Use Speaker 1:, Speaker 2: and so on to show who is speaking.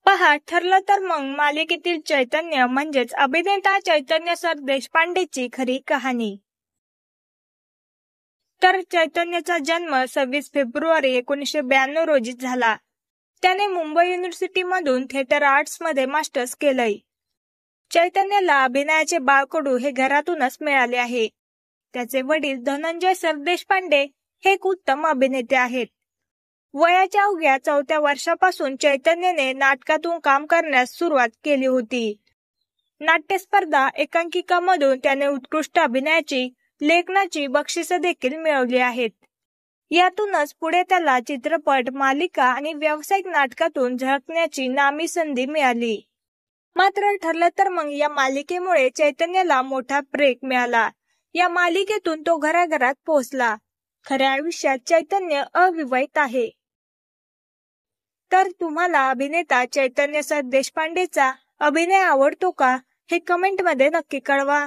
Speaker 1: पहा, ठरलं तर मग मालिकेतील चैतन्य म्हणजेच अभिनेता चैतन्य सर देशपांडेची खरी कहाणी। तर चैतन्यचा जन्म 26 फेब्रुवारी 1992 रोजी झाला। त्याने मुंबई युनिव्हर्सिटीमधून थिएटर आर्ट्समध्ये मास्टर्स केलंय। चैतन्याला अभिनयाचे बाळकडू हे घरातूनच मिळाले आहे। त्याचे वडील धनंजय सर देशपांडे हे एक उत्तम अभिनेते आहेत। वयाच्या अवघ्या 4थ्या वर्षापासून चैतन्यने नाटकातून काम करण्यास सुरुवात केली होती। नाट्यस्पर्धा, एकांकिकामधून त्याने उत्कृष्ट अभिनयाची, लेखनाची बक्षिसे देखील मिळवली आहेत। यातूनच पुढे त्याला चित्रपट, मालिका आणि व्यावसायिक नाटकातून झळकण्याची नामी संधी मिळाली। मात्र ठरलं तर मग या मालिकेमुळे चैतन्याला मोठा ब्रेक मिळाला। या मालिकेतून तो घराघरात पोहोचला। खऱ्या आयुष्यात चैतन्य अविवाहित आहे। तर तुम्हाला अभिनेता चैतन्य सर देशपांडेचा अभिनय आवडतो का? हे कमेंटमध्ये नक्की कळवा।